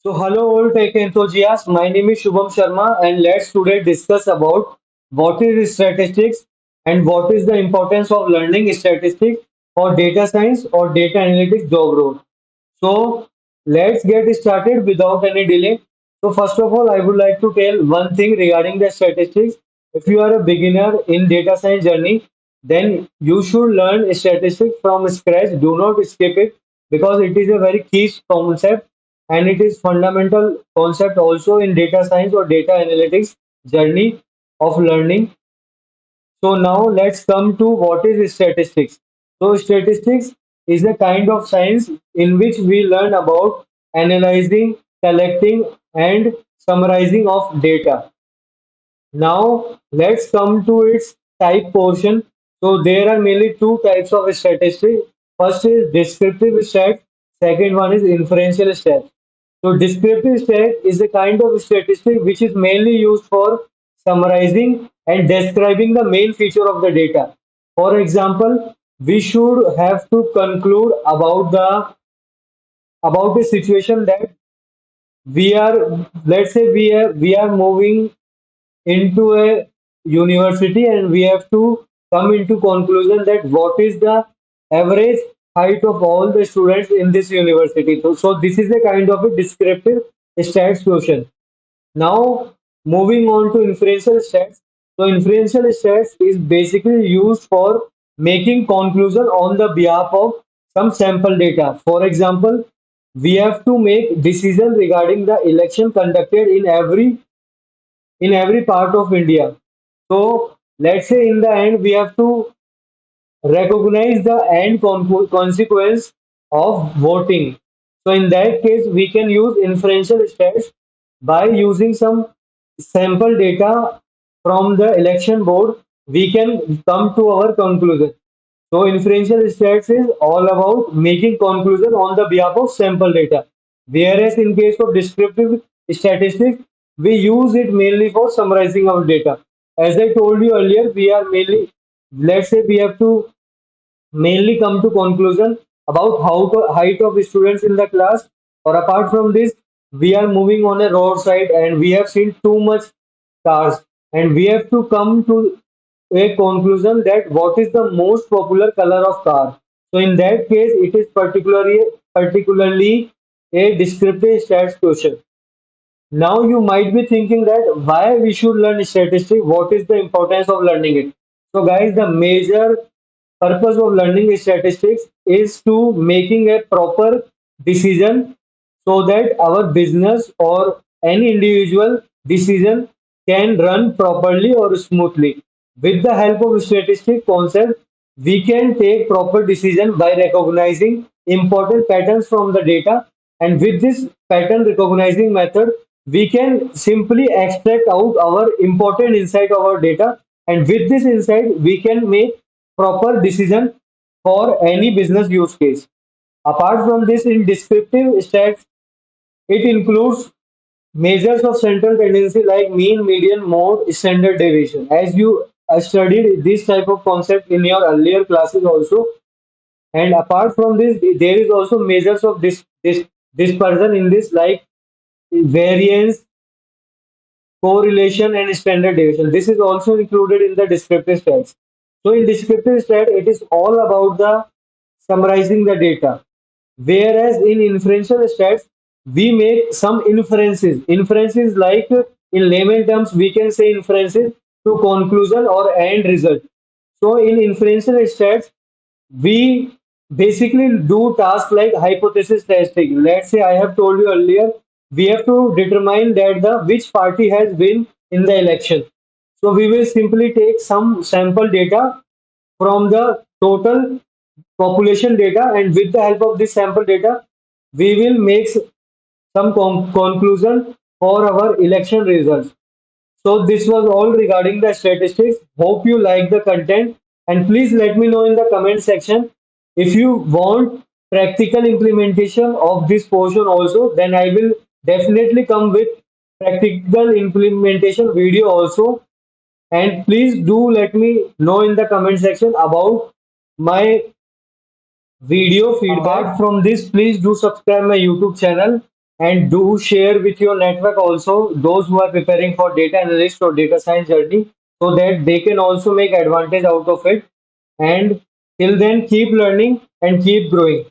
So hello all tech enthusiasts, my name is Shubham Sharma and let's today discuss about what is statistics and what is the importance of learning statistics for data science or data analytics job role. So let's get started without any delay. So first of all, I would like to tell one thing regarding the statistics. If you are a beginner in data science journey, then you should learn statistics from scratch. Do not skip it because it is a very key concept and it is fundamental concept also in data science or data analytics journey of learning. So now let's come to what is statistics. So statistics is a kind of science in which we learn about analyzing, collecting and summarizing of data. Now let's come to its type portion. So there are mainly two types of statistics. First is descriptive stats, second one is inferential stats. So descriptive stat is a kind of statistic which is mainly used for summarizing and describing the main feature of the data. For example, we should have to conclude about a situation that we are let's say we are moving into a university and we have to come into conclusion that what is the average height of all the students in this university. So this is a kind of a descriptive stats question. Now moving on to inferential stats. So inferential stats is basically used for making conclusion on the behalf of some sample data. For example, we have to make decision regarding the election conducted in every part of India. So let's say in the end we have to recognize the end consequence of voting. So in that case, we can use inferential stats by using some sample data from the election board. We can come to our conclusion. So inferential stats is all about making conclusion on the behalf of sample data. Whereas in case of descriptive statistics, we use it mainly for summarizing our data. As I told you earlier, we are mainly, let's say we have to mainly come to conclusion about how to height of students in the class, or apart from this we are moving on a roadside and we have seen too much cars and we have to come to a conclusion that what is the most popular color of car. So in that case it is particularly a descriptive stats question. Now you might be thinking that why we should learn statistics, what is the importance of learning it. So guys, the major purpose of learning statistics is to making a proper decision so that our business or any individual decision can run properly or smoothly. With the help of statistic concept, we can take proper decision by recognizing important patterns from the data, and with this pattern recognizing method, we can simply extract out our important insight of our data, and with this insight, we can make proper decision for any business use case. Apart from this, in descriptive stats, it includes measures of central tendency like mean, median, mode, standard deviation. As you studied this type of concept in your earlier classes also, and apart from this, there is also measures of dispersion in this like variance, correlation, and standard deviation. This is also included in the descriptive stats. So in descriptive stat, it is all about the summarizing the data. Whereas in inferential stats, we make some inferences. Inferences like in layman terms, we can say inferences to conclusion or end result. So in inferential stats, we basically do tasks like hypothesis testing. Let's say I have told you earlier, we have to determine that the which party has win in the election. So we will simply take some sample data from the total population data, and with the help of this sample data, we will make some conclusion for our election results. So this was all regarding the statistics. Hope you like the content, and please let me know in the comment section if you want practical implementation of this portion also. Then I will definitely come with practical implementation video also. And please do let me know in the comment section about my video feedback. Apart from this, please do subscribe my YouTube channel and do share with your network also those who are preparing for data analyst or data science journey, so that they can also make advantage out of it. And till then, keep learning and keep growing.